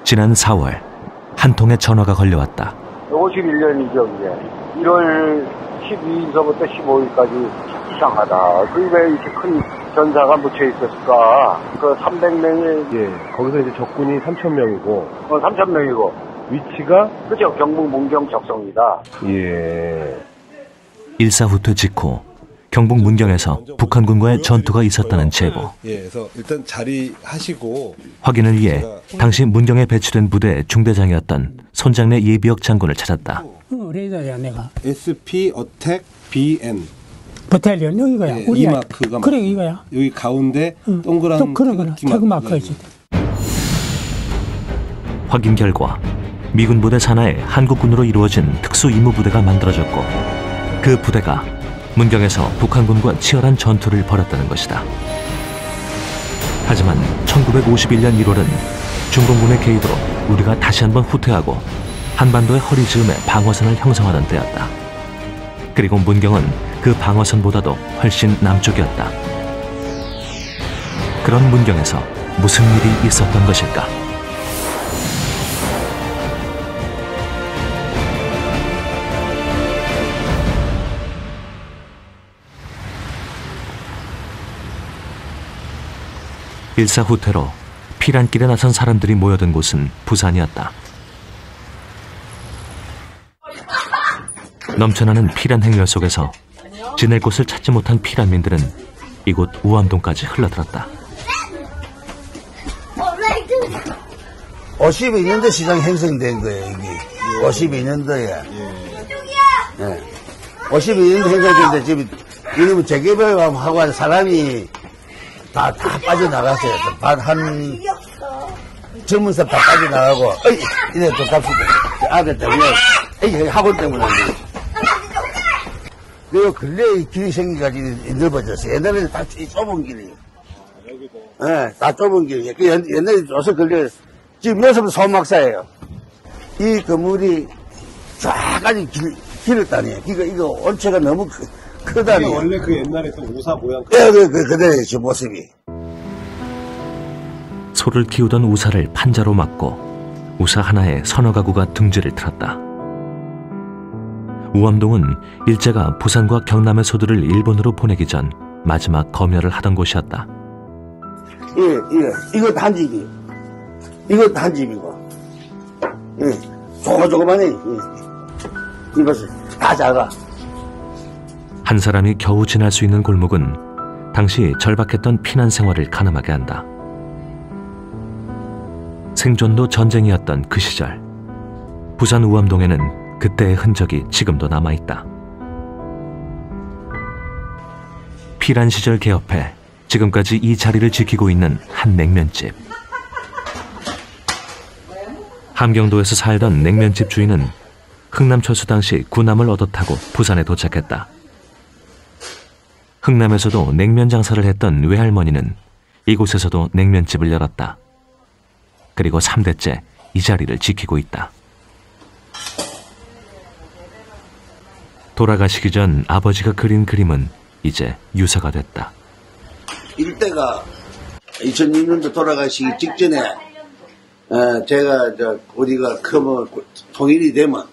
지난 4월 한 통의 전화가 걸려왔다. 51년이죠, 이게. 1월 12일서부터 15일까지 이상하다. 그 왜 이렇게 큰 전사가 묻혀 있었을까? 그 300명이. 예, 거기서 이제 적군이 3,000명이고. 3,000명이고. 위치가? 그죠, 경북 문경 적성이다. 예. 일사후퇴 직후 경북 문경에서 북한군과의 전투가 있었다는 제보. 예, 그래서 일단 자리하시고 확인을 위해 당시 문경에 배치된 부대의 중대장이었던 손장래 예비역 장군을 찾았다. 레이더야 내가. SP 어택 BN. 버탈리언 여기가야. 예, 이 마크가 그래 이거야. 여기 가운데 동그란 그래 태그 마크이지. 확인 결과 미군 부대 산하에 한국군으로 이루어진 특수 임무 부대가 만들어졌고 그 부대가 문경에서 북한군과 치열한 전투를 벌였다는 것이다. 하지만 1951년 1월은 중공군의 개입으로 우리가 다시 한번 후퇴하고 한반도의 허리즈음에 방어선을 형성하던 때였다. 그리고 문경은 그 방어선보다도 훨씬 남쪽이었다. 그런 문경에서 무슨 일이 있었던 것일까? 일사후퇴로 피란길에 나선 사람들이 모여든 곳은 부산이었다. 넘쳐나는 피란 행렬 속에서 지낼 곳을 찾지 못한 피란민들은 이곳 우암동까지 흘러들었다. 52년도 시장이 형성된 거예요, 이게. 52년도에. 예. 52년도 형성됐는데 지금 이놈의 재개발하고 한 사람이 다 빠져나갔어요. 한 젊은 사람 다 빠져나가고, 이래 또 갑시다. 아들 때문에, 학원 때문에. 그리고 근래에 길이 생겨가지고 넓어졌어요. 옛날에는 다 좁은 길이에요. 예, 다 좁은 길이에요. 옛날에 어서 걸려, 지금 여기서부터 소막사예요. 이 건물이 쫙까지 길었다니. 이거 원체가 너무 크다니. 원래 그 옛날에 그 우사 모양. 예, 그대로의 저 모습이. 소를 키우던 우사를 판자로 막고 우사 하나에 서너 가구가 둥지를 틀었다. 우암동은 일제가 부산과 경남의 소들을 일본으로 보내기 전 마지막 검열을 하던 곳이었다. 이거 단집이. 이거 단집이고. 조그만해. 이것을 다 작아. 한 사람이 겨우 지날 수 있는 골목은 당시 절박했던 피난 생활을 가늠하게 한다. 생존도 전쟁이었던 그 시절, 부산 우암동에는 그때의 흔적이 지금도 남아있다. 피란 시절 개업해 지금까지 이 자리를 지키고 있는 한 냉면집. 함경도에서 살던 냉면집 주인은 흥남철수 당시 군함을 얻어 타고 부산에 도착했다. 흥남에서도 냉면 장사를 했던 외할머니는 이곳에서도 냉면집을 열었다. 그리고 3대째 이 자리를 지키고 있다. 돌아가시기 전 아버지가 그린 그림은 이제 유사가 됐다. 일대가 2006년도 돌아가시기 직전에 제가 우리가 크면 통일이 되면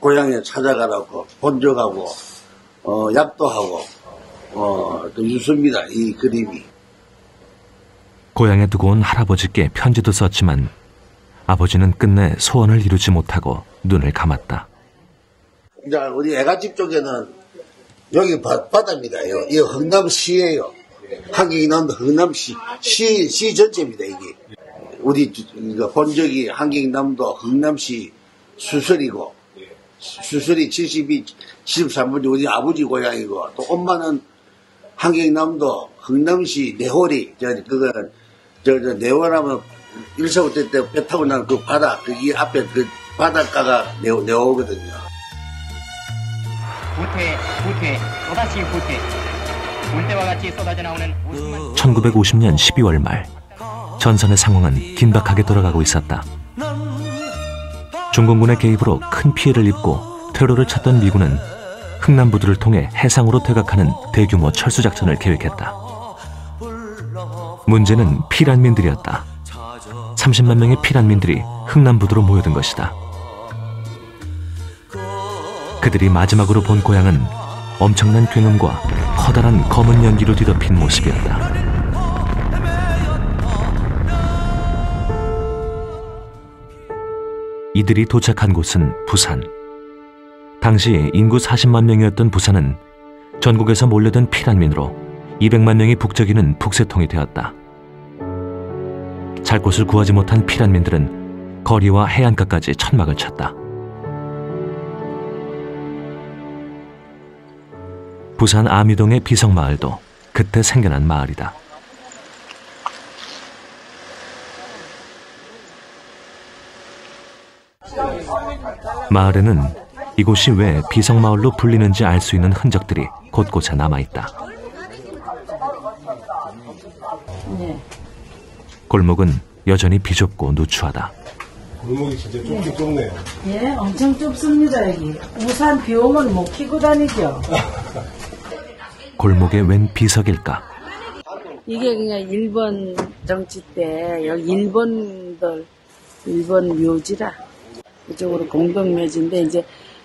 고향에 찾아가라고 본적하고 약도하고 또 유수입니다. 이 그림이. 고향에 두고 온 할아버지께 편지도 썼지만 아버지는 끝내 소원을 이루지 못하고 눈을 감았다. 이제 우리 애가집 쪽에는 여기 바다입니다. 이 흥남시예요. 한경남도 흥남시 시 전체입니다. 이게 우리 본적이 한경남도 흥남시 수설이고 수설이 73분이 우리 아버지 고향이고 또 엄마는 한경남도 흥남시 내홀이 그거는 내원하면 1사부터 때 배 타고 나면 그 바다, 이 앞에 그 바닷가가 내오거든요. 후퇴, 또다시 후퇴. 물때와 같이 쏟아져 나오는 1950년 12월 말 전선의 상황은 긴박하게 돌아가고 있었다. 중공군의 개입으로 큰 피해를 입고 퇴로를 찾던 미군은 흥남부두를 통해 해상으로 퇴각하는 대규모 철수작전을 계획했다. 문제는 피란민들이었다. 30만 명의 피란민들이 흥남부두로 모여든 것이다. 그들이 마지막으로 본 고향은 엄청난 굉음과 커다란 검은 연기로 뒤덮인 모습이었다. 이들이 도착한 곳은 부산. 당시 인구 40만 명이었던 부산은 전국에서 몰려든 피난민으로 200만 명이 북적이는 북새통이 되었다. 잘 곳을 구하지 못한 피난민들은 거리와 해안가까지 천막을 쳤다. 부산 아미동의 비성마을도 그때 생겨난 마을이다. 마을에는 이곳이 왜 비성마을로 불리는지 알 수 있는 흔적들이 곳곳에 남아있다. 골목은 여전히 비좁고 누추하다. 골목이 진짜 좁긴 좁네요. 예, 엄청 좁습니다, 여기. 우산 비 오면 못 키고 다니죠. 골목에 웬 비석일까? 이게 그냥 일본 정치 때, 여기 일본 묘지라. 이쪽으로 공동묘지인데, 이제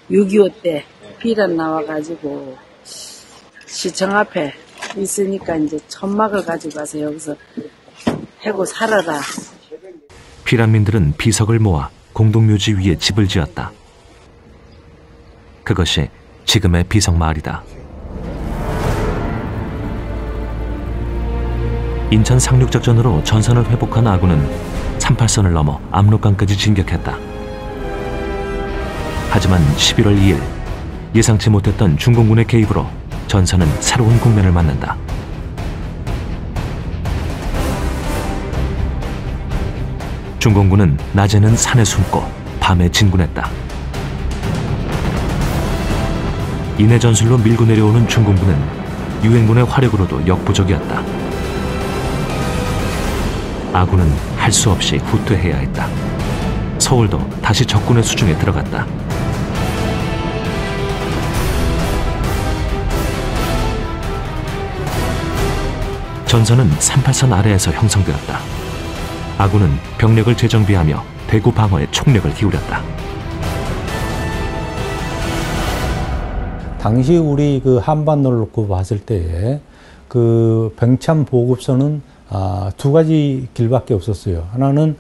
6.25 때 피란 나와가지고 시청 앞에 있으니까 이제 천막을 가지고 와서 여기서 해고 살아라. 피란민들은 비석을 모아 공동묘지 위에 집을 지었다. 그것이 지금의 비석마을이다. 인천 상륙작전으로 전선을 회복한 아군은 38선을 넘어 압록강까지 진격했다. 하지만 11월 2일 예상치 못했던 중공군의 개입으로 전선은 새로운 국면을 맞는다. 중공군은 낮에는 산에 숨고 밤에 진군했다. 인해 전술로 밀고 내려오는 중공군은 유엔군의 화력으로도 역부족이었다. 아군은 할 수 없이 후퇴해야 했다. 서울도 다시 적군의 수중에 들어갔다. 전선은 38선 아래에서 형성되었다. 아군은 병력을 재정비하며 대구 방어에 총력을 기울였다. 당시 우리 그 한반도를 놓고 봤을 때에 그 병참 보급선은 두 가지 길밖에 없었어요. 하나는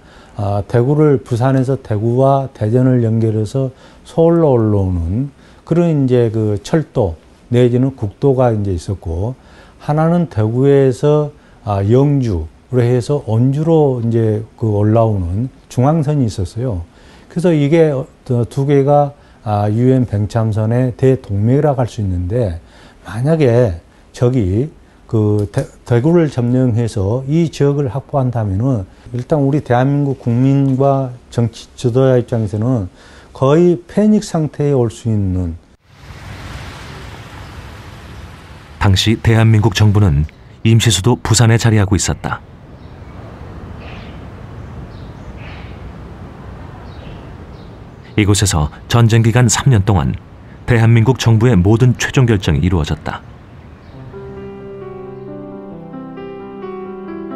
대구를 부산에서 대구와 대전을 연결해서 서울로 올라오는 그런 이제 그 철도 내지는 국도가 이제 있었고, 하나는 대구에서 영주로 해서 원주로 이제 그 올라오는 중앙선이 있었어요. 그래서 이게 두 개가 유엔 병참선의 대동맥이라고 할 수 있는데, 만약에 적이 그 대구를 점령해서 이 지역을 확보한다면은 일단 우리 대한민국 국민과 정치 지도자 입장에서는 거의 패닉 상태에 올 수 있는. 당시 대한민국 정부는 임시수도 부산에 자리하고 있었다. 이곳에서 전쟁 기간 3년 동안 대한민국 정부의 모든 최종 결정이 이루어졌다.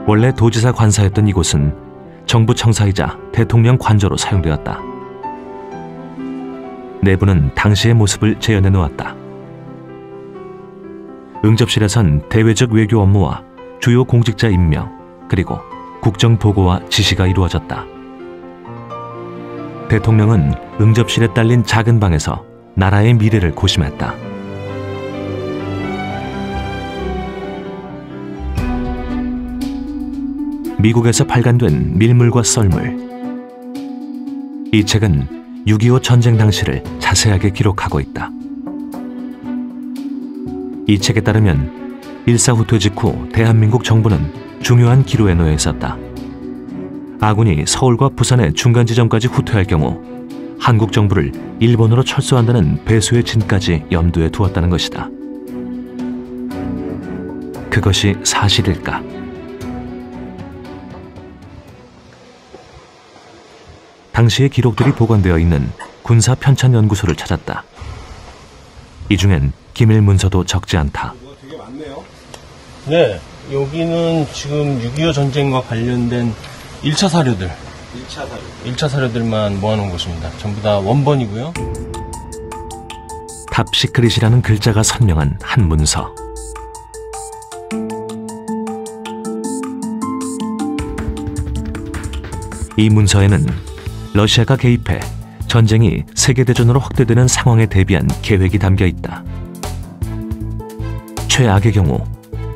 원래 도지사 관사였던 이곳은 정부 청사이자 대통령 관저로 사용되었다. 내부는 당시의 모습을 재현해 놓았다. 응접실에선 대외적 외교 업무와 주요 공직자 임명, 그리고 국정 보고와 지시가 이루어졌다. 대통령은 응접실에 딸린 작은 방에서 나라의 미래를 고심했다. 미국에서 발간된 밀물과 썰물. 이 책은 6.25 전쟁 당시를 자세하게 기록하고 있다. 이 책에 따르면 일사후퇴 직후 대한민국 정부는 중요한 기로에 놓여 있었다. 아군이 서울과 부산의 중간 지점까지 후퇴할 경우 한국 정부를 일본으로 철수한다는 배수의 진까지 염두에 두었다는 것이다. 그것이 사실일까? 당시의 기록들이 보관되어 있는 군사편찬연구소를 찾았다. 이 중엔 기밀 문서도 적지 않다. 되게 많네요. 네, 여기는 지금 6.25 전쟁과 관련된 1차 사료들. 1차 사료들만 모아놓은 곳입니다. 전부 다 원본이고요. 탑시크릿이라는 글자가 선명한 한 문서. 이 문서에는 러시아가 개입해 전쟁이 세계대전으로 확대되는 상황에 대비한 계획이 담겨 있다. 최악의 경우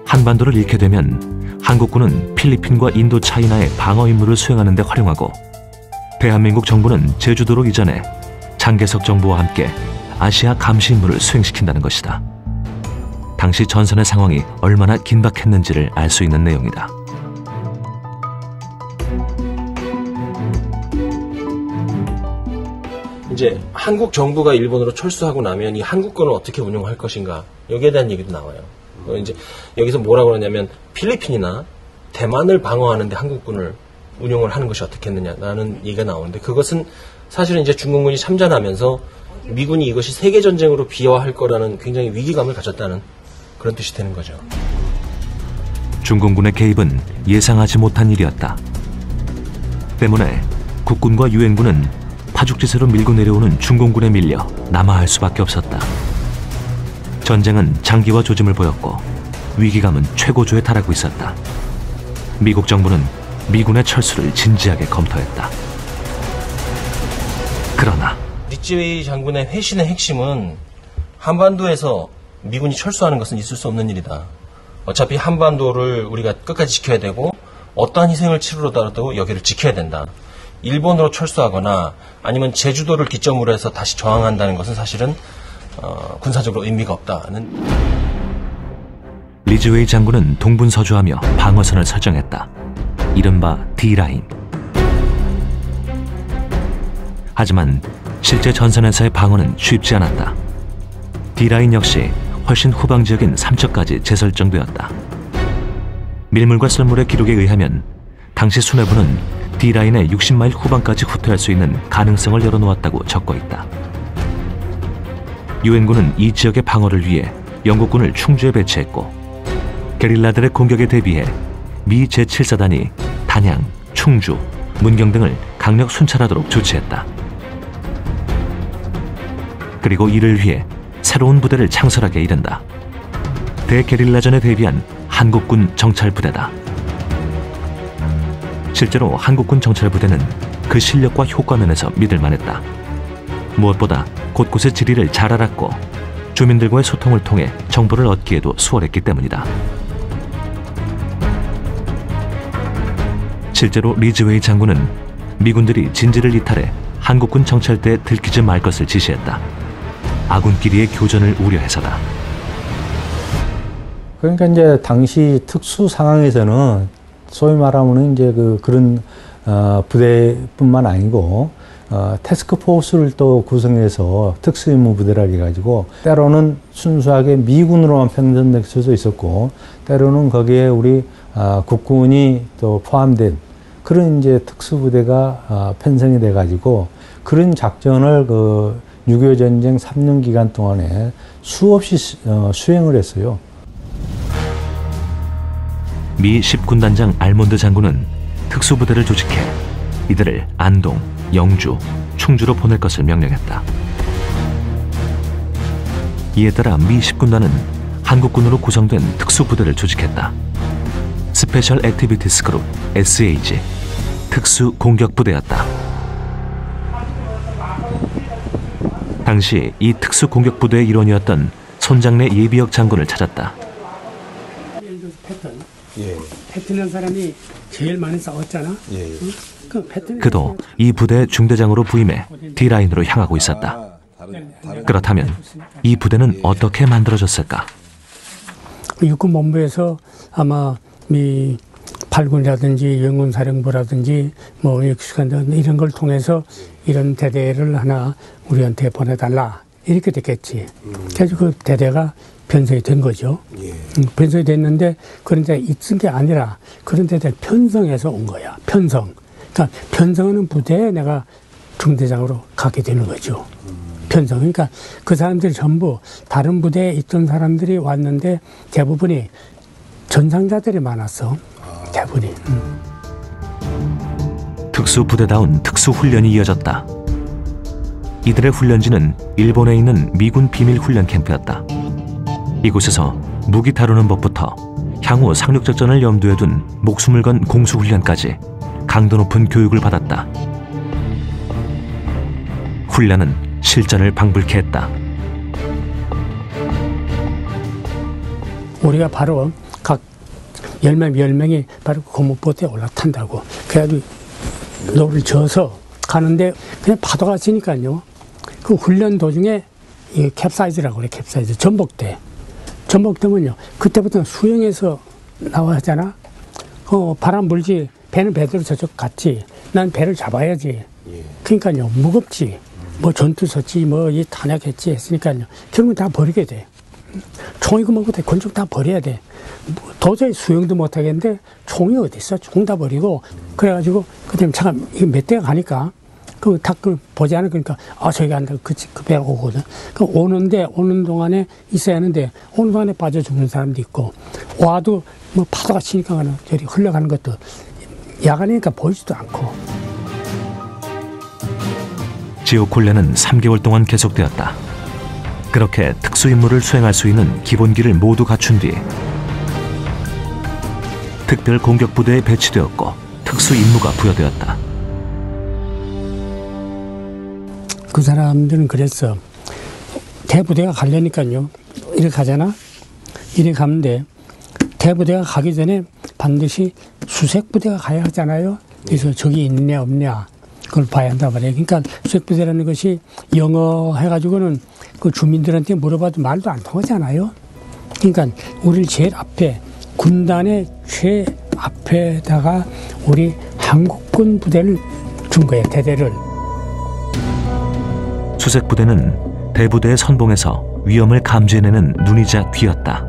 한반도를 잃게 되면 한국군은 필리핀과 인도 차이나의 방어 임무를 수행하는 데 활용하고 대한민국 정부는 제주도로 이전해 장개석 정부와 함께 아시아 감시 임무를 수행시킨다는 것이다. 당시 전선의 상황이 얼마나 긴박했는지를 알 수 있는 내용이다. 이제 한국 정부가 일본으로 철수하고 나면 이 한국군을 어떻게 운영할 것인가 여기에 대한 얘기도 나와요. 이제 여기서 뭐라고 그러냐면 필리핀이나 대만을 방어하는데 한국군을 운용을 하는 것이 어떻겠느냐라는 얘기가 나오는데 그것은 사실은 이제 중공군이 참전하면서 미군이 이것이 세계전쟁으로 비화할 거라는 굉장히 위기감을 가졌다는 그런 뜻이 되는 거죠. 중공군의 개입은 예상하지 못한 일이었다. 때문에 국군과 유엔군은 파죽지세로 밀고 내려오는 중공군에 밀려 남하할 수밖에 없었다. 전쟁은 장기화 조짐을 보였고 위기감은 최고조에 달하고 있었다. 미국 정부는 미군의 철수를 진지하게 검토했다. 그러나 리츠웨이 장군의 회신의 핵심은 한반도에서 미군이 철수하는 것은 있을 수 없는 일이다. 어차피 한반도를 우리가 끝까지 지켜야 되고 어떠한 희생을 치르더라도 여기를 지켜야 된다. 일본으로 철수하거나 아니면 제주도를 기점으로 해서 다시 저항한다는 것은 사실은 군사적으로 의미가 없다는. 리즈웨이 장군은 동분서주하며 방어선을 설정했다. 이른바 D라인. 하지만 실제 전선에서의 방어는 쉽지 않았다. D라인 역시 훨씬 후방 지역인 삼척까지 재설정되었다. 밀물과 썰물의 기록에 의하면 당시 수뇌부는 D라인의 60마일 후방까지 후퇴할 수 있는 가능성을 열어놓았다고 적고 있다. 유엔군은 이 지역의 방어를 위해 영국군을 충주에 배치했고 게릴라들의 공격에 대비해 미 제7사단이 단양, 충주, 문경 등을 강력 순찰하도록 조치했다. 그리고 이를 위해 새로운 부대를 창설하게 이른다. 대게릴라전에 대비한 한국군 정찰부대다. 실제로 한국군 정찰부대는 그 실력과 효과 면에서 믿을 만했다. 무엇보다 곳곳의 지리를 잘 알았고 주민들과의 소통을 통해 정보를 얻기에도 수월했기 때문이다. 실제로 리즈웨이 장군은 미군들이 진지를 이탈해 한국군 정찰대에 들키지 말 것을 지시했다. 아군끼리의 교전을 우려해서다. 그러니까 이제 당시 특수 상황에서는 소위 말하면 이제 그런 부대뿐만 아니고 태스크포스를 또 구성해서 특수임무 부대라 해가지고 때로는 순수하게 미군으로만 편성될 수도 있었고 때로는 거기에 우리 국군이 또 포함된 그런 이제 특수부대가 편성이 돼가지고 그런 작전을 6.25 전쟁 3년 기간 동안에 수없이 수행을 했어요. 미 10군단장 알몬드 장군은 특수부대를 조직해 이들을 안동, 영주, 충주로 보낼 것을 명령했다. 이에 따라 미 10군단은 한국군으로 구성된 특수부대를 조직했다. 스페셜 액티비티스 그룹 SAG, 특수공격부대였다. 당시 이 특수공격부대의 일원이었던 손장래 예비역 장군을 찾았다. 패튼한 사람이 제일 많이 싸웠잖아. 그도 이 부대의 중대장으로 부임해 D라인으로 향하고 있었다. 그렇다면 이 부대는 어떻게 만들어졌을까? 육군본부에서 아마 미 팔군이라든지 영군사령부라든지 뭐 육수관 이런 걸 통해서 이런 대대를 하나 우리한테 보내달라 이렇게 됐겠지. 그래서 그 대대가 편성이 된 거죠. 편성이 됐는데 그런데 있은 게 아니라 그런 데들 편성해서 온 거야. 편성. 그러니까 편성하는 부대에 내가 중대장으로 가게 되는 거죠. 편성. 그러니까 그 사람들이 전부 다른 부대에 있던 사람들이 왔는데 대부분이 전상자들이 많았어. 대부분이. 특수부대다운 특수훈련이 이어졌다. 이들의 훈련지는 일본에 있는 미군 비밀훈련 캠프였다. 이곳에서 무기 다루는 법부터 향후 상륙작전을 염두에 둔 목숨을 건 공수훈련까지 강도 높은 교육을 받았다. 훈련은 실전을 방불케 했다. 우리가 바로 각 10명이 바로 고무보트에 올라탄다고. 그래가지고 노를 져서 가는데 그냥 파도가 치니까요. 그 훈련 도중에 이 캡사이즈라고 그래. 캡사이즈. 전복되면요. 그때부터 수영해서 나와 하잖아. 바람 불지. 배는 배대로 저쪽 갔지. 난 배를 잡아야지. 그러니까요. 무겁지. 뭐 전투 섰지. 뭐 이 탄약했지 했으니까요. 결국은 다 버리게 돼. 총이고 뭐고 다 권총 다 버려야 돼. 도저히 수영도 못 하겠는데 총이 어디 있어? 총 다 버리고 그래가지고 그다음에 잠깐 이거 몇 대가 가니까 그 다 보지 않으니까 저기 간다. 그 배가 오거든. 그 오는 동안에 있어야 하는데 오는 동안에 빠져 죽는 사람도 있고 와도 뭐 파도가 치니까 저리 흘러가는 것도 야간이니까 보이지도 않고. 지옥 훈련은 3개월 동안 계속되었다. 그렇게 특수 임무를 수행할 수 있는 기본기를 모두 갖춘 뒤 특별 공격 부대에 배치되었고 특수 임무가 부여되었다. 그 사람들은 그랬어. 대부대가 가려니까요. 이렇게 가잖아. 이렇게 가는데 대부대가 가기 전에 반드시 수색부대가 가야 하잖아요. 그래서 적이 있느냐 없느냐 그걸 봐야 한단 말이에요. 그러니까 수색부대라는 것이 영어 해가지고는 그 주민들한테 물어봐도 말도 안 통하잖아요. 그러니까 우리를 제일 앞에 군단의 최 앞에다가 우리 한국군 부대를 준 거예요. 대대를. 수색부대는 대부대의 선봉에서 위험을 감지해내는 눈이자 귀였다.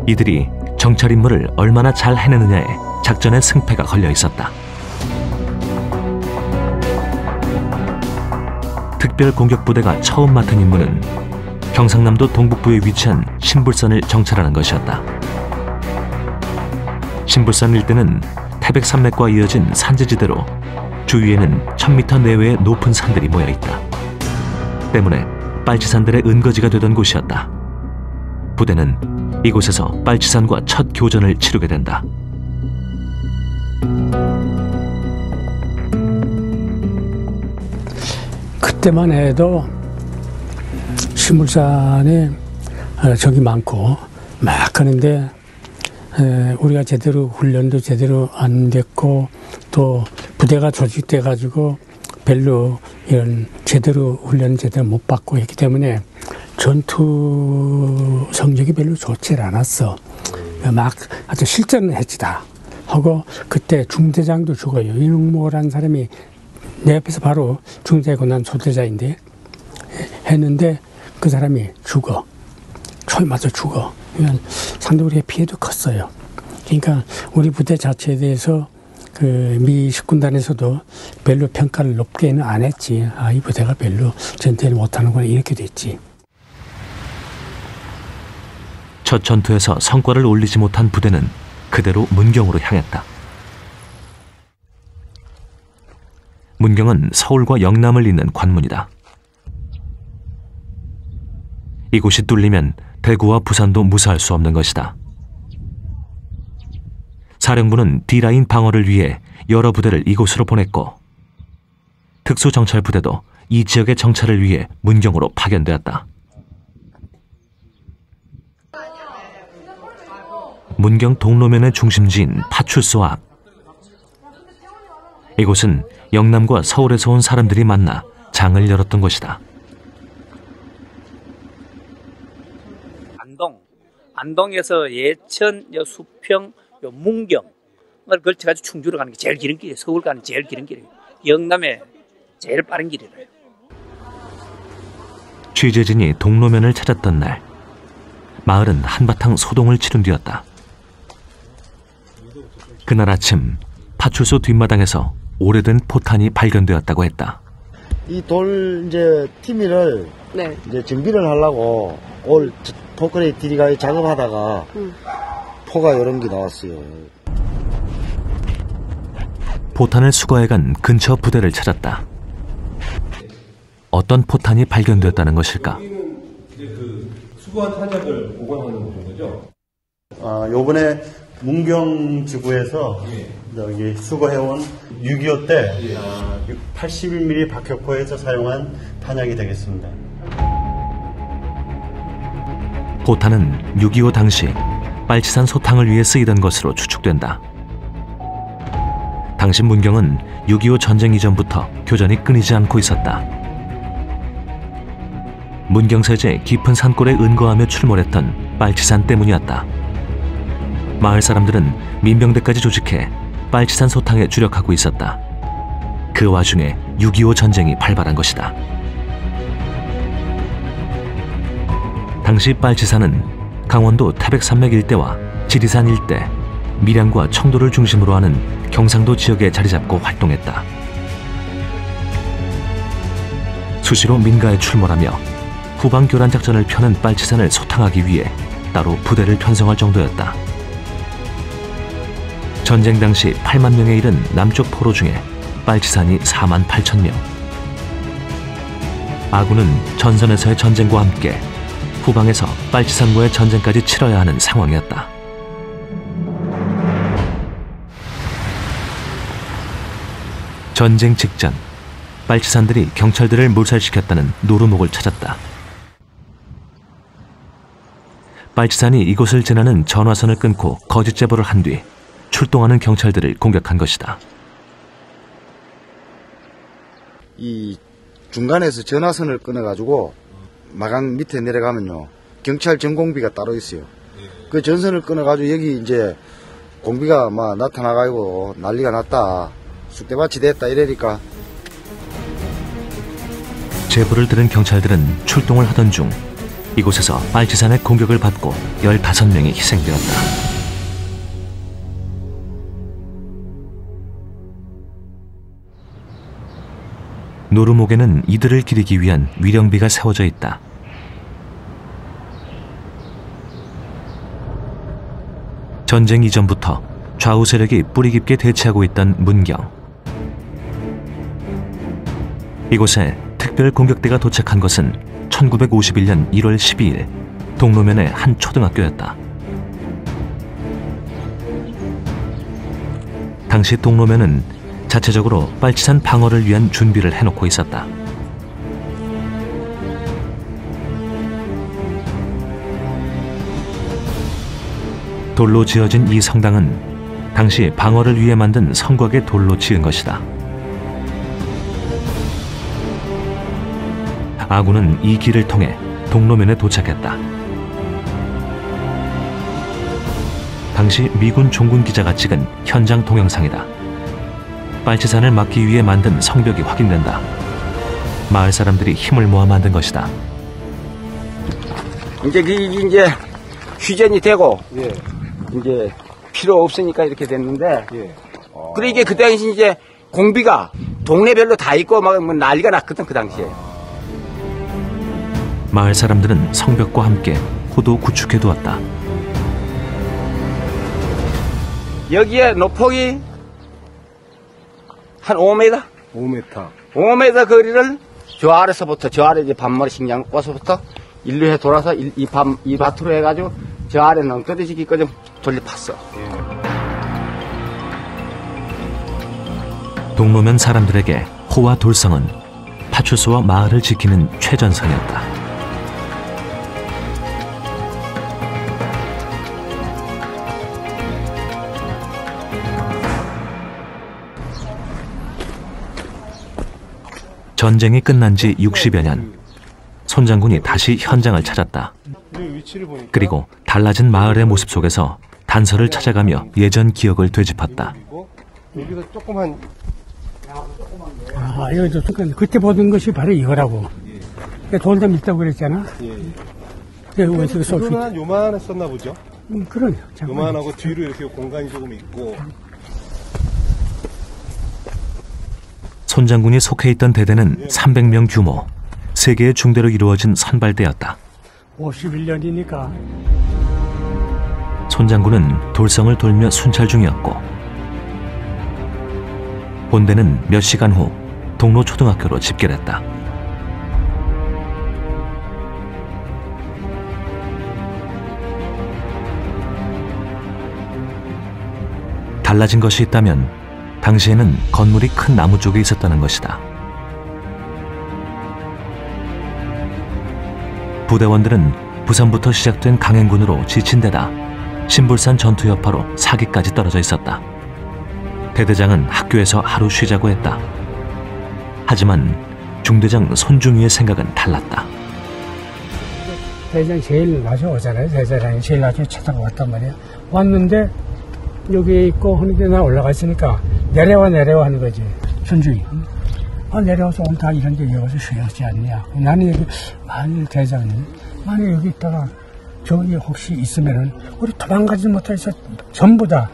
이들이 정찰 임무를 얼마나 잘 해내느냐에 작전의 승패가 걸려 있었다. 특별공격부대가 처음 맡은 임무는 경상남도 동북부에 위치한 신불산을 정찰하는 것이었다. 신불산 일대는 태백산맥과 이어진 산지지대로 주위에는 1000m 내외의 높은 산들이 모여있다. 때문에 빨치산들의 은거지가 되던 곳이었다. 부대는 이곳에서 빨치산과 첫 교전을 치르게 된다. 그때만 해도 신물산에 적이 많고 막 하는데 우리가 제대로 훈련도 제대로 안 됐고 또 부대가 조직돼 가지고 별로 이런 제대로 훈련 제대로 못 받고 했기 때문에 전투 성적이 별로 좋지 않았어. 막 아주 실전을 했지 다 하고 그때 중대장도 죽어요. 이능모라는 사람이 내 옆에서 바로 중대고 난 소대장인데 했는데 그 사람이 죽어. 총에 맞아 죽어. 그러니까 상당히 우리의 피해도 컸어요. 그러니까 우리 부대 자체에 대해서 그 미 식군단에서도 별로 평가를 높게는 안 했지. 이 부대가 별로 전투를 못하는구나 이렇게 됐지. 첫 전투에서 성과를 올리지 못한 부대는 그대로 문경으로 향했다. 문경은 서울과 영남을 잇는 관문이다. 이곳이 뚫리면 대구와 부산도 무사할 수 없는 것이다. 사령부는 D라인 방어를 위해 여러 부대를 이곳으로 보냈고 특수정찰부대도 이 지역의 정찰을 위해 문경으로 파견되었다. 문경 동로면의 중심지인 파출소 앞. 이곳은 영남과 서울에서 온 사람들이 만나 장을 열었던 곳이다. 안동에서 예천, 수평, 요 문경을 걸쳐가지고 충주로 가는 게 제일 긴 길이에요. 서울 가는 제일 긴 길이에요. 영남에 제일 빠른 길이래요. 취재진이 동로면을 찾았던 날, 마을은 한바탕 소동을 치른 뒤였다. 그날 아침 파출소 뒷마당에서 오래된 포탄이 발견되었다고 했다. 이 돌 이제 티미를 네. 이제 정비를 하려고 올 포크레인 디리가 작업하다가 포가 여러 개 나왔어요. 포탄을 수거해간 근처 부대를 찾았다. 어떤 포탄이 발견되었다는 것일까? 이제 그 수거한 탄약을 보관하는 거죠? 요번에 문경 지구에서 여기 수거해온 6.25 때 81mm 박격포에서 사용한 탄약이 되겠습니다. 포탄은 6.25 당시 빨치산 소탕을 위해 쓰이던 것으로 추측된다. 당시 문경은 6.25 전쟁 이전부터 교전이 끊이지 않고 있었다. 문경세제 깊은 산골에 은거하며 출몰했던 빨치산 때문이었다. 마을 사람들은 민병대까지 조직해 빨치산 소탕에 주력하고 있었다. 그 와중에 6.25 전쟁이 발발한 것이다. 당시 빨치산은 강원도 태백산맥 일대와 지리산 일대, 밀양과 청도를 중심으로 하는 경상도 지역에 자리잡고 활동했다. 수시로 민가에 출몰하며 후방 교란 작전을 펴는 빨치산을 소탕하기 위해 따로 부대를 편성할 정도였다. 전쟁 당시 8만 명에 이른 남쪽 포로 중에 빨치산이 4만 8천 명. 아군은 전선에서의 전쟁과 함께 후방에서 빨치산과의 전쟁까지 치러야 하는 상황이었다. 전쟁 직전, 빨치산들이 경찰들을 몰살시켰다는 노루목을 찾았다. 빨치산이 이곳을 지나는 전화선을 끊고 거짓 제보를 한 뒤 출동하는 경찰들을 공격한 것이다. 이 중간에서 전화선을 끊어가지고 마강 밑에 내려가면요 경찰 전공비가 따로 있어요. 그 전선을 끊어가지고 여기 이제 공비가 막 나타나가지고 난리가 났다, 쑥대밭이 됐다 이러니까. 제보를 들은 경찰들은 출동을 하던 중 이곳에서 빨치산의 공격을 받고 15명이 희생되었다. 노루목에는 이들을 기리기 위한 위령비가 세워져 있다. 전쟁 이전부터 좌우 세력이 뿌리 깊게 대치하고 있던 문경. 이곳에 특별 공격대가 도착한 것은 1951년 1월 12일 동로면의 한 초등학교였다. 당시 동로면은 자체적으로 빨치산 방어를 위한 준비를 해놓고 있었다. 돌로 지어진 이 성당은 당시 방어를 위해 만든 성곽의 돌로 지은 것이다. 아군은 이 길을 통해 동로면에 도착했다. 당시 미군 종군 기자가 찍은 현장 동영상이다. 빨치산을 막기 위해 만든 성벽이 확인된다. 마을 사람들이 힘을 모아 만든 것이다. 이제 휴전이 되고 이제 필요 없으니까 이렇게 됐는데 그래 이게 그 당시 이제 공비가 동네별로 다 있고 막 난리가 났거든 그 당시에. 마을 사람들은 성벽과 함께 호도 구축해 두었다. 여기에 높폭이 한 5m? 5m 거리를 저 아래서부터, 저 아래 이제 반머리 식량과서부터 일로 해 돌아서 이 밭으로 해가지고 저 아래 넝떠러지기까지 돌려팠어. 동로면 사람들에게 호와 돌성은 파출소와 마을을 지키는 최전선이었다. 전쟁이 끝난 지 60여 년, 손 장군이 다시 현장을 찾았다. 그리고 달라진 마을의 모습 속에서 단서를 찾아가며 예전 기억을 되짚었다. 여기서 조그만 이거 그때 보던 것이 바로 이거라고. 돌담 있다고 그랬잖아. 그거는 한 요만했었나 보죠? 그러네. 요만하고 뒤로 이렇게 공간이 조금 있고. 손 장군이 속해 있던 대대는 300명 규모, 3개의 중대로 이루어진 선발대였다. 51년이니까. 손 장군은 돌성을 돌며 순찰 중이었고 본대는 몇 시간 후 동로 초등학교로 집결했다. 달라진 것이 있다면 당시에는 건물이 큰 나무 쪽에 있었다는 것이다. 부대원들은 부산부터 시작된 강행군으로 지친 데다 신불산 전투 여파로 사기까지 떨어져 있었다. 대대장은 학교에서 하루 쉬자고 했다. 하지만 중대장 손중위의 생각은 달랐다. 대장이 제일 낮에 오잖아요. 대대장이 제일 낮에 찾아왔단 말이야. 왔는데 여기 있고 하는데 나 올라가 있으니까 내려와 하는 거지. 손중위. 내려와서 오늘 다 이런 데 여기서 쉬었지 않냐. 나는 여기 만일 대장이 만일 여기 있다가 저기 혹시 있으면은 우리 도망가지 못해서 전부 다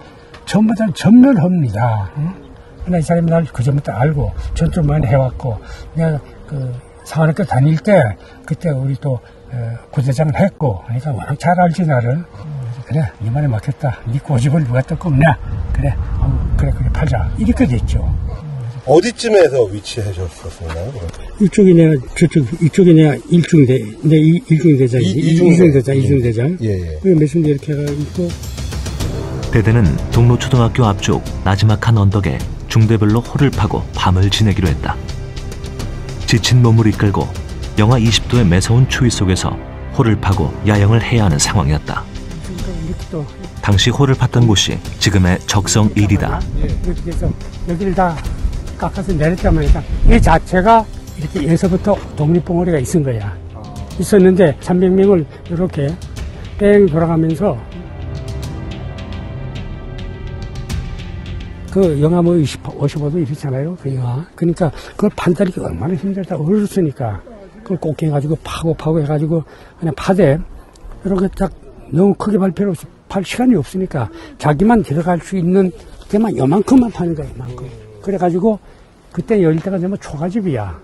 전멸합니다. 이 사람이 날 그전부터 알고 전투 많이 해왔고 내가 그 상하학교 다닐 때 그때 우리 또 구대장을 했고 그러니까 워낙 잘 알지 나를. 그래 이번에 막혔다. 네 고집을 누가 또 꺾냐. 그래 그래 팔자. 이렇게 됐죠. 어디쯤에서 위치하셨었나요? 이쪽이 내가 이쪽이 내가 일중대장. 예. 몇 순대 이렇게 해가지고. 대대는 동로초등학교 앞쪽 나지막한 언덕에 중대별로 홀을 파고 밤을 지내기로 했다. 지친 몸을 이끌고 영하 20도의 매서운 추위 속에서 홀을 파고 야영을 해야 하는 상황이었다. 당시 홀을 팠던 곳이 지금의 적성 1이다. 이렇게 해서 여기를 다 깎아서 내렸단 말이야. 이 자체가 이렇게 에서부터 독립봉오리가 있은 거야. 있었는데 300명을 이렇게 뺑 돌아가면서 그 영하 뭐 55도 이렇잖아요. 그 영하. 그러니까 그걸 판단하기 얼마나 힘들다. 어렸으니까 그걸 꼭해가지고 파고 해가지고 그냥 파대 이렇게 딱 너무 크게 팔 필요 없어. 팔 시간이 없으니까 자기만 들어갈 수 있는 게만 요만큼만 파는 거야. 이만큼. 그래가지고 그때 열릴 때가 되면 초가집이야.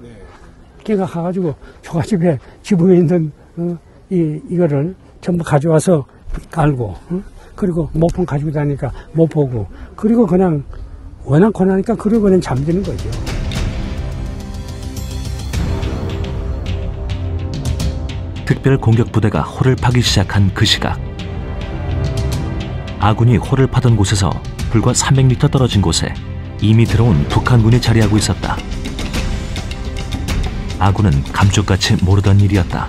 걔가 가가지고 초가집에 지붕에 있는 이거를 전부 가져와서 깔고 그리고 모폰 가지고 다니니까 못 보고 그리고 그냥 워낙 고나니까 그리고 그냥 잠드는 거죠. 특별 공격 부대가 홀을 파기 시작한 그 시각 아군이 홀을 파던 곳에서 불과 300m 떨어진 곳에 이미 들어온 북한군이 자리하고 있었다. 아군은 감쪽같이 모르던 일이었다.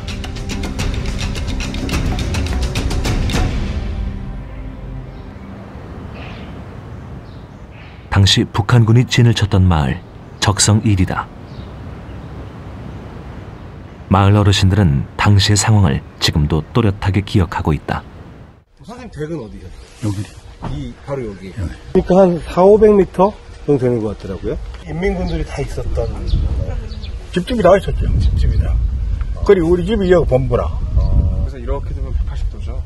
당시 북한군이 진을 쳤던 마을 적성 1이다. 마을 어르신들은 당시의 상황을 지금도 또렷하게 기억하고 있다. 선생님 댁은 어디요? 여기. 바로 여기. 그러니까 한 400-500m 정도 되는 것 같더라고요. 인민군들이 다 있었던. 집집이 다 있었죠. 집집이 다. 그리고 우리 집이 여기 본부라. 그래서 이렇게 되면 180도죠.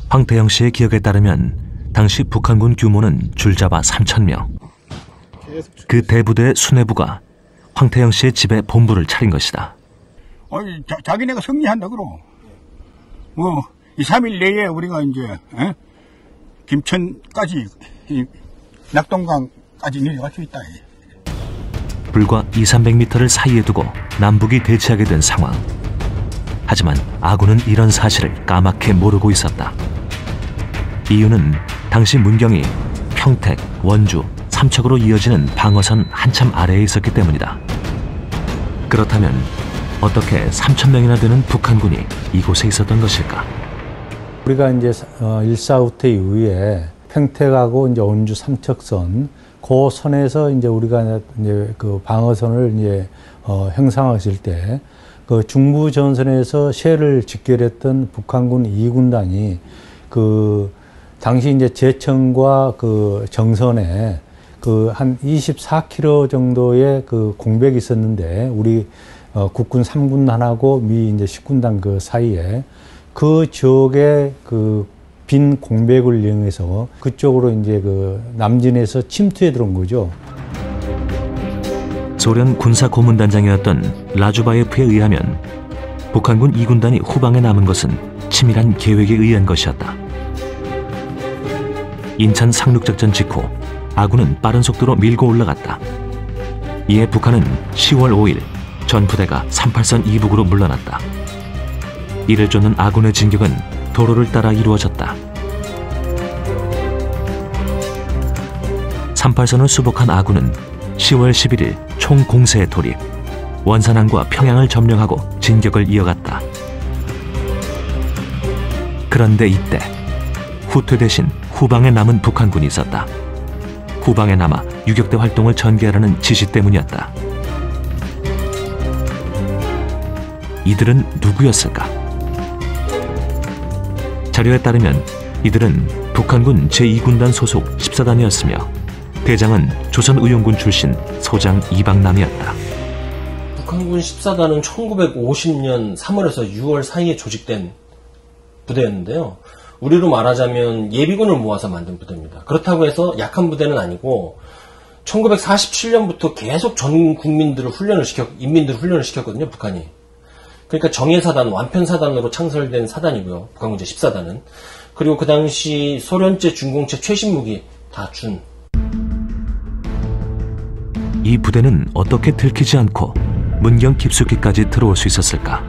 황태영 씨의 기억에 따르면 당시 북한군 규모는 줄잡아 3,000명. 그 대부대의 수뇌부가 황태영 씨의 집에 본부를 차린 것이다. 자기네가 승리한다 그러고. 2, 3일 내에 우리가 이제 김천까지 낙동강까지 내려갈 수 있다. 불과 200-300m를 사이에 두고 남북이 대치하게 된 상황. 하지만 아군은 이런 사실을 까맣게 모르고 있었다. 이유는 당시 문경이 평택, 원주, 삼척으로 이어지는 방어선 한참 아래에 있었기 때문이다. 그렇다면 어떻게 3,000명이나 되는 북한군이 이곳에 있었던 것일까? 우리가 이제 1.4 후퇴 이후에 평택하고 이제 원주 삼척선 그 선에서 이제 우리가 이제 그 방어선을 이제 형성했을 때 그 중부 전선에서 쉐를 직결했던 북한군 2군단이 그 당시 이제 제천과 그 정선에 그 한 24km 정도의 그 공백이 있었는데 우리 국군 3군단하고 미 이제 10군단 그 사이에 그 지역의 그 빈 공백을 이용해서 그쪽으로 이제 그 남진에서 침투해 들어온 거죠. 소련 군사 고문단장이었던 라주바예프에 의하면 북한군 2군단이 후방에 남은 것은 치밀한 계획에 의한 것이었다. 인천 상륙작전 직후 아군은 빠른 속도로 밀고 올라갔다. 이에 북한은 10월 5일 전 부대가 38선 이북으로 물러났다. 이를 쫓는 아군의 진격은 도로를 따라 이루어졌다. 38선을 수복한 아군은 10월 11일 총공세에 돌입, 원산항과 평양을 점령하고 진격을 이어갔다. 그런데 이때 후퇴 대신 후방에 남은 북한군이 있었다. 후방에 남아 유격대 활동을 전개하라는 지시 때문이었다. 이들은 누구였을까? 자료에 따르면 이들은 북한군 제2군단 소속 14단이었으며 대장은 조선의용군 출신 소장 이방남이었다. 북한군 14단은 1950년 3월에서 6월 사이에 조직된 부대였는데요. 우리로 말하자면 예비군을 모아서 만든 부대입니다. 그렇다고 해서 약한 부대는 아니고 1947년부터 계속 전 국민들을 인민들을 훈련을 시켰거든요, 북한이. 그러니까 정예사단, 완편사단으로 창설된 사단이고요. 북한군 제14단은. 그리고 그 당시 소련제, 중공체 최신 무기 다 준. 이 부대는 어떻게 들키지 않고 문경 깊숙이까지 들어올 수 있었을까?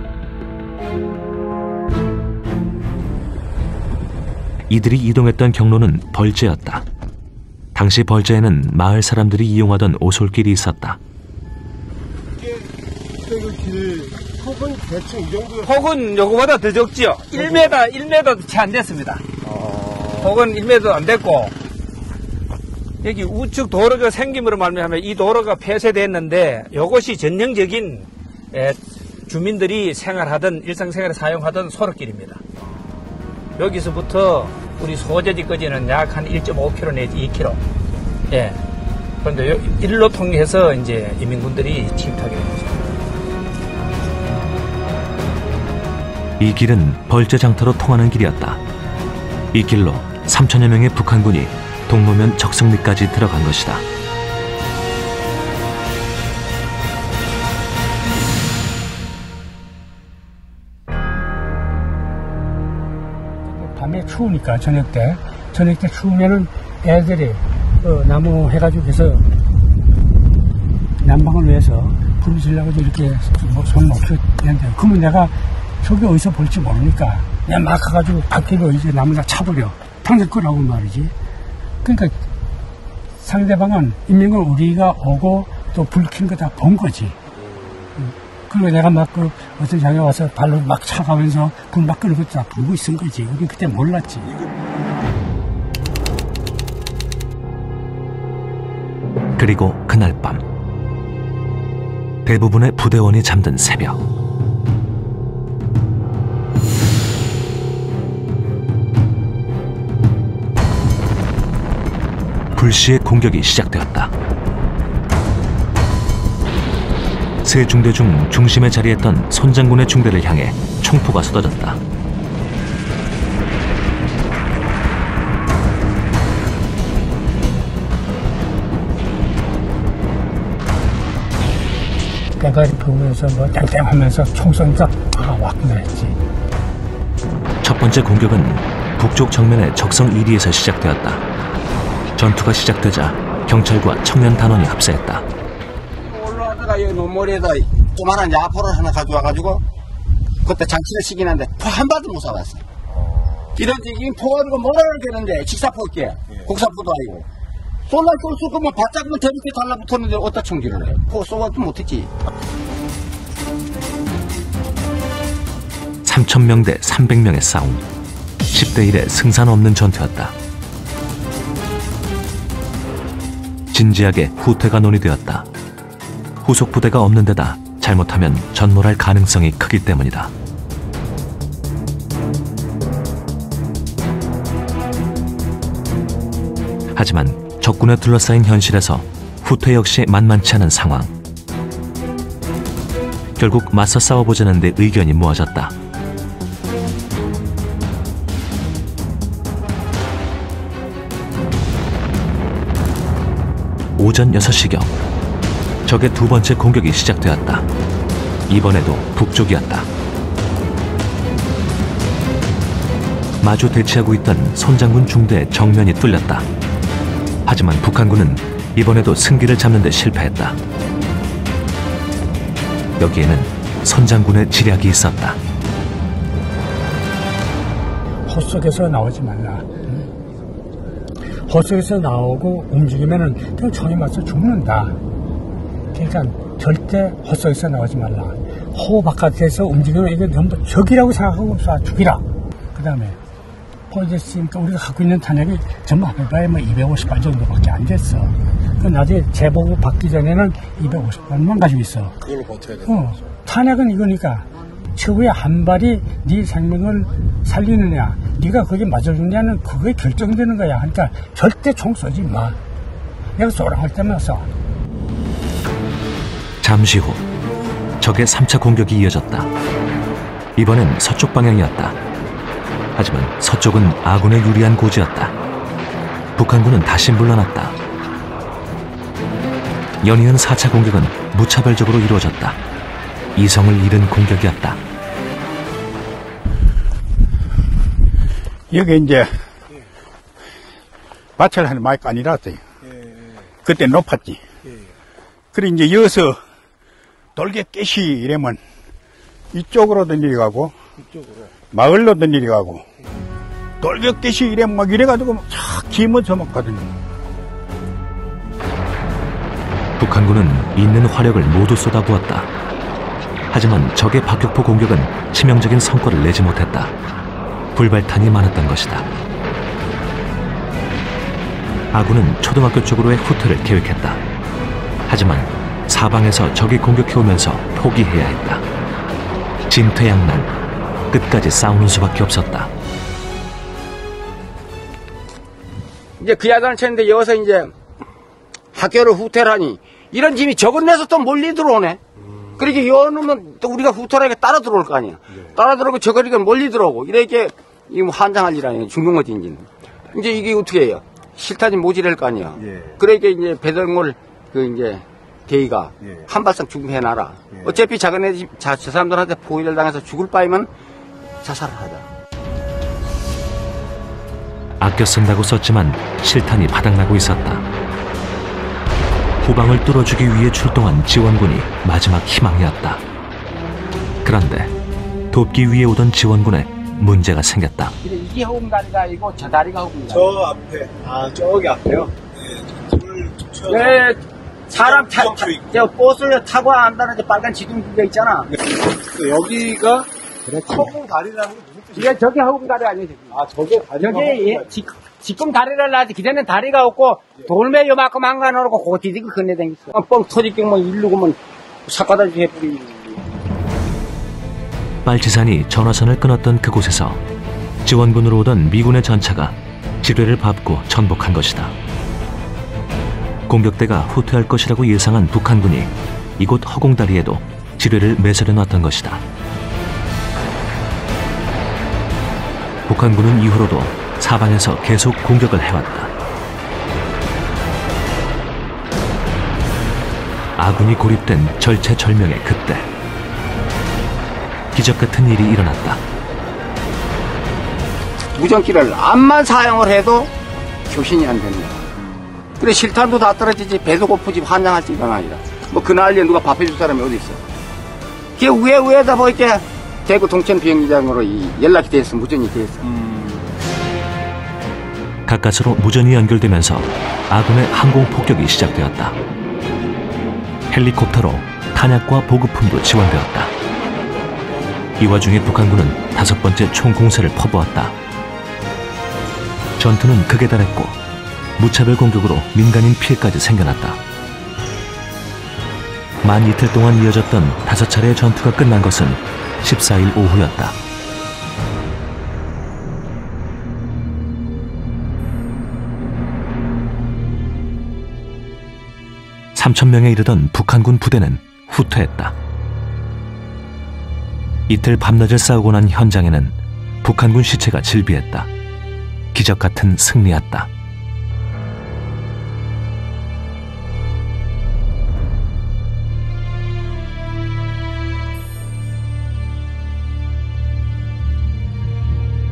이들이 이동했던 경로는 벌제였다. 당시 벌제에는 마을 사람들이 이용하던 오솔길이 있었다. 폭은 대충 이 정도. 폭은 요거보다 더 적지요. 1m도 채 안 됐습니다. 폭은 1m도 안 됐고, 여기 우측 도로가 생김으로 말미암아 이 도로가 폐쇄됐는데 이것이 전형적인 주민들이 생활하던 일상생활에 사용하던 소로길입니다. 여기서부터 우리 소재지까지는 약 한 1.5km 내지 2km. 예. 그런데 일로 통해서 이제 인민군들이 침투하게 된 거죠. 이 길은 벌제장터로 통하는 길이었다. 이 길로 3천여 명의 북한군이 동로면 적성리까지 들어간 것이다. 밤에 추우니까 저녁 때 추우면은 애들이 나무 해가지고 해서 난방을 위해서 불을 지려고 이렇게 손 놓고 있는데, 그러면 내가 저기 어디서 볼지 모르니까 그냥 막 가가지고 밖에로 이제 나무나 차버려. 당장 끄라고 말이지. 그러니까 상대방은 인민군 우리가 오고 또 불 켜는 거 다 본 거지. 그리고 내가 막 어떤 장에 와서 발로 막 차가면서 불 막 끄는 것도 다 보고 있은 거지. 우리 그때 몰랐지. 그리고 그날 밤 대부분의 부대원이 잠든 새벽, 불시에 공격이 시작되었다. 세 중대 중 중심에 자리했던 손장군의 중대를 향해 총포가 쏟아졌다. 대가리 보면서 뭐 땡땡하면서 총 쏜다. 왔구나 했지. 첫 번째 공격은 북쪽 정면의 적성 1위에서 시작되었다. 전투가 시작되자 경찰과 청년 단원이 합세했다. 올라가다가 여기 논머리에다 조만한 야포를 하나 가져와가지고 그때 장치를 시긴 한데 포 한 발도 못 쏴봤어. 이런 이 포가 뭐라 그러는데 직사포게 국사포도 아니고 쏠라 쏠수 그러면 바짝으면 대륙에 달라붙었는데 어디다 총질을 해. 포 쏘아도 못했지. 3,000명 대 300명의 싸움. 10대 1의 승산 없는 전투였다. 진지하게 후퇴가 논의되었다. 후속 부대가 없는 데다 잘못하면 전몰할 가능성이 크기 때문이다. 하지만 적군에 둘러싸인 현실에서 후퇴 역시 만만치 않은 상황. 결국 맞서 싸워보자는 데 의견이 모아졌다. 오전 6시경 적의 두 번째 공격이 시작되었다. 이번에도 북쪽이었다. 마주 대치하고 있던 손장군 중대의 정면이 뚫렸다. 하지만 북한군은 이번에도 승기를 잡는 데 실패했다. 여기에는 손장군의 지략이 있었다. 헛속에서 나오지 말라. 헛속에서 나오고 움직이면은 그냥 총에 맞서 죽는다. 그러니까 절대 헛속에서 나오지 말라. 호 바깥에서 움직이면 이게 전부 적이라고 생각하고 쏴 죽이라. 그 다음에 보여줬으니까 우리가 갖고 있는 탄약이 전부 합해봐야 뭐 250발 정도밖에 안 됐어. 그 나중에 재보고 받기 전에는 250발만 가지고 있어. 그걸로 버텨야 돼. 탄약은 이거니까 최후의 한 발이 네 생명을 살리느냐, 네가 거기에 맞아 죽느냐는 그거에 결정되는 거야. 그러니까 절대 총 쏘지 마. 내가 쏘라 할 때만 쏴. 잠시 후 적의 3차 공격이 이어졌다. 이번엔 서쪽 방향이었다. 하지만 서쪽은 아군의 유리한 고지였다. 북한군은 다시 물러났다. 연이은 4차 공격은 무차별적으로 이루어졌다. 이성을 잃은 공격이었다. 여기 이제 밭을 하는 마이크 아니라서요. 그때 높았지. 그래 이제 여기서 돌게 깨시 이러면 이쪽으로도 내려가고 마을로도 내려가고 돌게 깨시 이러면 막 이래가지고 쫙 기면서 먹거든요. 북한군은 있는 화력을 모두 쏟아부었다. 하지만 적의 박격포 공격은 치명적인 성과를 내지 못했다. 불발탄이 많았던 것이다. 아군은 초등학교 쪽으로의 후퇴를 계획했다. 하지만 사방에서 적이 공격해오면서 포기해야 했다. 진퇴양난, 끝까지 싸우는 수밖에 없었다. 이제 그 야단을 쳤는데 여기서 이제 학교를 후퇴를 하니 이런 짐이 적은 데서 또 몰리 들어오네. 그러니까 여놈은 또 우리가 후퇴하게 따라 들어올 거 아니야. 따라 들어오고 저거리가 몰리 들어오고 이렇게 환장할 일 아니에요. 죽는 거지 이제 이게 어떻게 해요? 실탄이 모질할 거 아니야. 그러니까 이제 배달물 이제 대의가 한 발상 죽음 해놔라. 어차피 작은 애 저 사람들한테 포위를 당해서 죽을 바에는 자살을 하자. 아껴 쓴다고 썼지만 실탄이 바닥나고 있었다. 후방을 뚫어주기 위해 출동한 지원군이 마지막 희망이었다. 그런데 돕기 위해 오던 지원군에 문제가 생겼다. 이게 허공다리가 아니고 저 다리가 허공다리. 저 앞에, 저기 앞에요? 네, 사람 버스를 타고 안다는 빨간 지둥기가 있잖아. 여기가 그렇지. 허공다리라는 게 무슨 뜻이에요? 이게 저게 허공다리 아니에요? 저게 다리가 저게 지금 다리를 놔지 기존에는 다리가 없고 돌멩이 요만큼 한가놓고 그거 디디고 건네다녔어. 뻥 터지기만 이르고만 삭바다지 해버리고. 빨치산이 전화선을 끊었던 그곳에서 지원군으로 오던 미군의 전차가 지뢰를 밟고 전복한 것이다. 공격대가 후퇴할 것이라고 예상한 북한군이 이곳 허공다리에도 지뢰를 매설해 놨던 것이다. 북한군은 이후로도 사방에서 계속 공격을 해왔다. 아군이 고립된 절체절명의 그때 기적 같은 일이 일어났다. 무전기를 암만 사용을 해도 교신이 안 됩니다. 그래 실탄도 다 떨어지지 배도 고프지 환장할지 이건 아니라 뭐 그 난리에 누가 밥 해줄 사람이 어디 있어. 그게 위에다 뭐 이렇게 대구 동천 비행기장으로 연락이 돼 있어. 무전이 돼 있어. 가까스로 무전이 연결되면서 아군의 항공 폭격이 시작되었다. 헬리콥터로 탄약과 보급품도 지원되었다. 이 와중에 북한군은 5번째 총공세를 퍼부었다. 전투는 극에 달했고 무차별 공격으로 민간인 피해까지 생겨났다. 만 이틀 동안 이어졌던 5차례의 전투가 끝난 것은 14일 오후였다. 3,000명에 이르던 북한군 부대는 후퇴했다. 이틀 밤낮을 싸우고 난 현장에는 북한군 시체가 질비했다. 기적 같은 승리였다.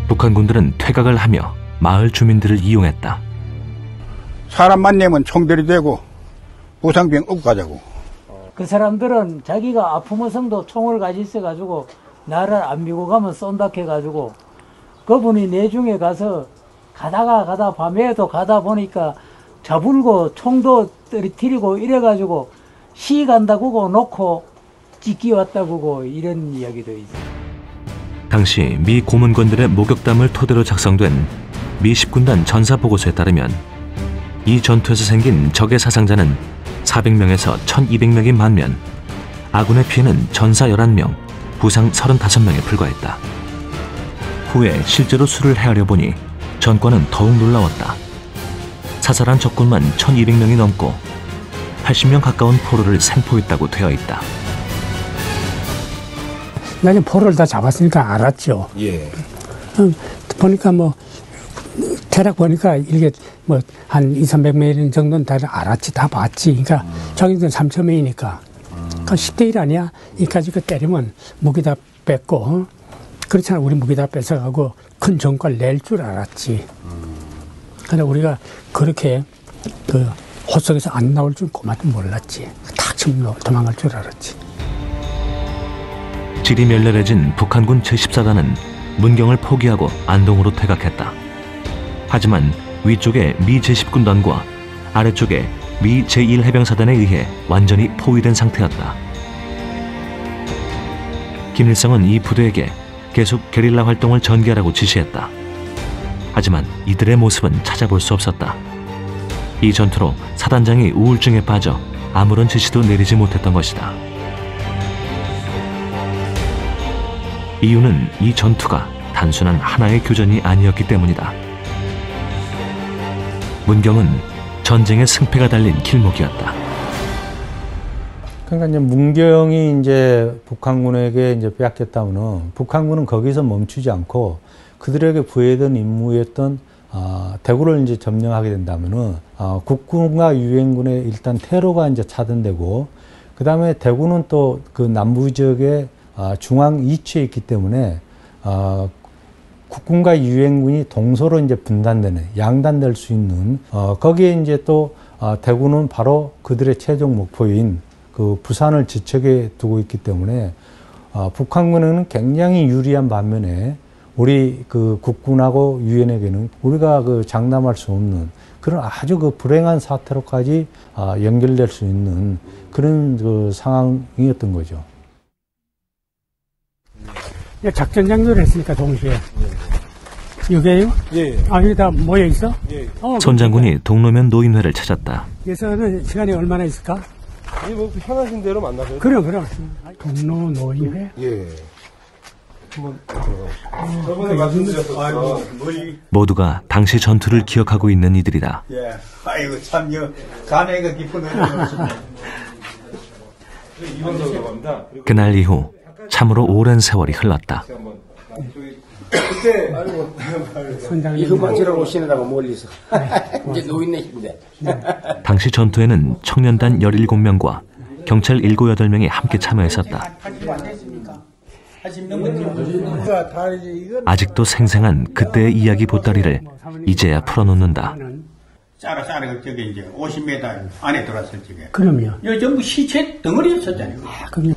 북한군들은 퇴각을 하며 마을 주민들을 이용했다. 사람만 내면 총들이 되고 부상병 업고 가자고. 그 사람들은 자기가 아프면서도 총을 가지고 있어가지고 나를 안 미고 가면 쏜다 해가지고 그분이 내중에 가서 가다 밤에도 가다 보니까 자불고 총도 떨어뜨리고 이래가지고 시 간다고 놓고 찍기 왔다고 이런 이야기도 있어요. 당시 미 고문관들의 목격담을 토대로 작성된 미 10군단 전사보고서에 따르면 이 전투에서 생긴 적의 사상자는 400명에서 1200명인 반면 아군의 피해는 전사 11명, 부상 35명에 불과했다. 후에 실제로 수를 헤아려 보니 전과는 더욱 놀라웠다. 사살한 적군만 1200명이 넘고 80명 가까운 포로를 생포했다고 되어 있다. 나는 포로를 다 잡았으니까 알았죠. 예. 보니까 대략 보니까 이게 한 200~300명 정도는 다 알았지, 다 봤지. 그러니까 자기들은 3,000명이니까. 그러니까 10대 1 아니야? 이까지 때리면 무기 다 뺐고, 그렇잖아. 우리 무기 다 뺏어가고 큰 전과를 낼 줄 알았지. 근데 우리가 그렇게 호석에서 안 나올 줄 그만도 몰랐지. 다 지금 도망갈 줄 알았지. 질이 멸렬해진 북한군 제14단은 문경을 포기하고 안동으로 퇴각했다. 하지만 위쪽에 미 제10군단과 아래쪽에 미 제1해병사단에 의해 완전히 포위된 상태였다. 김일성은 이 부대에게 계속 게릴라 활동을 전개하라고 지시했다. 하지만 이들의 모습은 찾아볼 수 없었다. 이 전투로 사단장이 우울증에 빠져 아무런 지시도 내리지 못했던 것이다. 이유는 이 전투가 단순한 하나의 교전이 아니었기 때문이다. 문경은 전쟁의 승패가 달린 길목이었다. 그러니까 이제 문경이 이제 북한군에게 이제 빼앗겼다면은 북한군은 거기서 멈추지 않고 그들에게 부여된 임무였던 대구를 이제 점령하게 된다면은 국군과 유엔군의 일단 테러가 이제 차단되고 그 다음에 대구는 또 그 남부 지역에 중앙 이치에 있기 때문에 국군과 유엔군이 동서로 이제 분단되는 양단될 수 있는 거기에 이제 또 대구는 바로 그들의 최종 목표인 그 부산을 지척에 두고 있기 때문에 북한군에는 굉장히 유리한 반면에 우리 그 국군하고 유엔에게는 우리가 그 장담할 수 없는 그런 아주 그 불행한 사태로까지 연결될 수 있는 그런 그 상황이었던 거죠. 작전 장교를 했으니까 동시에. 여기에요? 예. 여기 다 모여 있어? 예. 손 장군이 동로면 노인회를 찾았다. 여기서는 시간이 얼마나 있을까? 아니 편하신 대로 만나세요. 그럼. 동로 노인회? 예. 저번에 말씀드렸었어. 모두가 당시 전투를 기억하고 있는 이들이다. 예. 아이고 참 감회가 깊은 은혜였습니다. 그날 이후 참으로 오랜 세월이 흘렀다. 그때 이거 맞으러 오시느라고 멀리서 이제 노인네 힘대. 당시 전투에는 청년단 17명과 경찰 7, 8명이 함께 참여했었다. 아직도 생생한 그때의 이야기 보따리를 이제야 풀어놓는다. 싸라 저게 이제 50m 안에 들어왔을 적에. 그럼요. 여기 전부 시체 덩어리였었잖아요. 그럼요.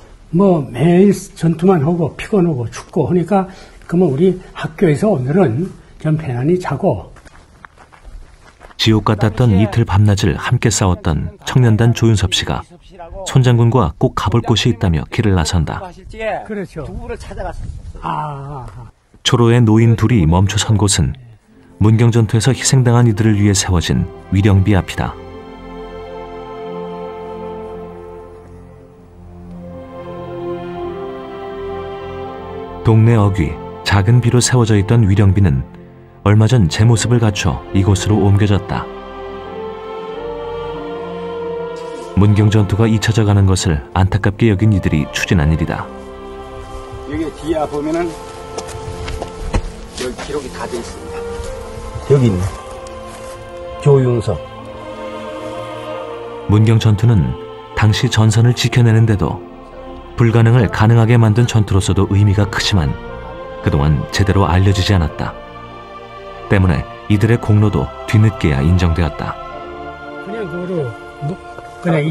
매일 전투만 하고 피곤하고 춥고 하니까 그러면 우리 학교에서 오늘은 좀 편안히 자고. 지옥 같았던 이틀 밤낮을 함께 싸웠던 청년단 조윤섭 씨가 손 장군과 꼭 가볼 곳이 있다며 길을 나선다. 그렇죠. 두부를 찾아갔었어요. 초로의 노인 둘이 멈춰선 곳은 문경 전투에서 희생당한 이들을 위해 세워진 위령비 앞이다. 동네 어귀 작은 비로 세워져 있던 위령비는 얼마 전 제 모습을 갖춰 이곳으로 옮겨졌다. 문경 전투가 잊혀져 가는 것을 안타깝게 여긴 이들이 추진한 일이다. 여기 뒤에 보면은 여기 기록이 다 돼 있습니다. 여기 있네. 조윤석. 문경 전투는 당시 전선을 지켜내는데도 불가능을 가능하게 만든 전투로서도 의미가 크지만 그동안 제대로 알려지지 않았다. 때문에 이들의 공로도 뒤늦게야 인정되었다. 그냥 그거로 그냥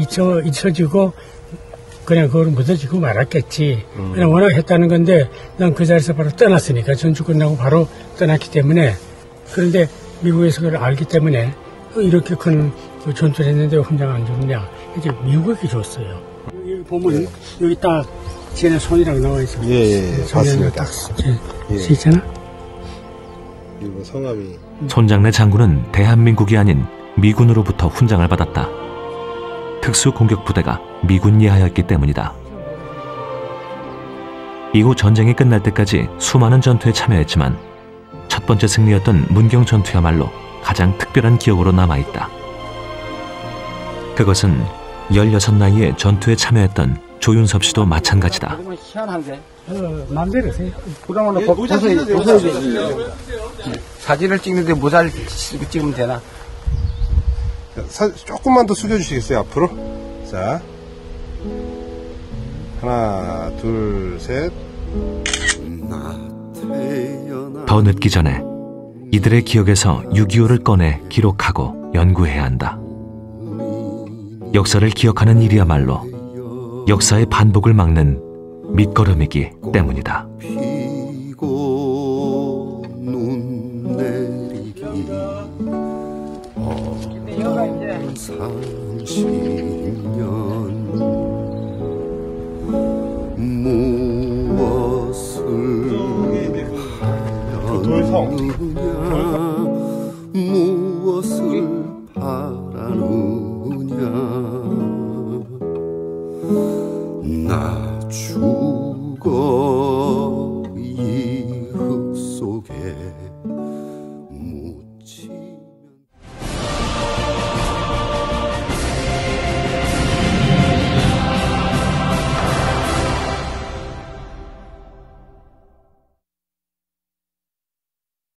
잊혀지고 그냥 그거로 묻어지고 말았겠지. 그냥 워낙 했다는 건데 난 그 자리에서 바로 떠났으니까 전투 끝나고 바로 떠났기 때문에. 그런데 미국에서 그걸 알기 때문에 이렇게 큰 전투를 했는데 혼자 안 죽느냐. 이제 미국에게 줬어요. 여기 보면 여기 딱 쟤네 손이랑 나와 있어. 예, 봤습니다. 딱 있잖아. 그리고 성함이 손장래 장군은 대한민국이 아닌 미군으로부터 훈장을 받았다. 특수공격부대가 미군 예하였기 때문이다. 이후 전쟁이 끝날 때까지 수많은 전투에 참여했지만 첫 번째 승리였던 문경 전투야말로 가장 특별한 기억으로 남아있다. 그것은 16 나이에 전투에 참여했던 조윤섭 씨도 마찬가지다. 희한한데. 마음대로 하세요. 그러면 사진을 찍는데 모자를 찍으면 되나? 조금만 더 숙여주시겠어요, 앞으로? 자. 하나, 둘, 셋. 더 늦기 전에 이들의 기억에서 6.25를 꺼내 기록하고 연구해야 한다. 역사를 기억하는 일이야말로 역사의 반복을 막는 밑거름이기 때문이다. 상시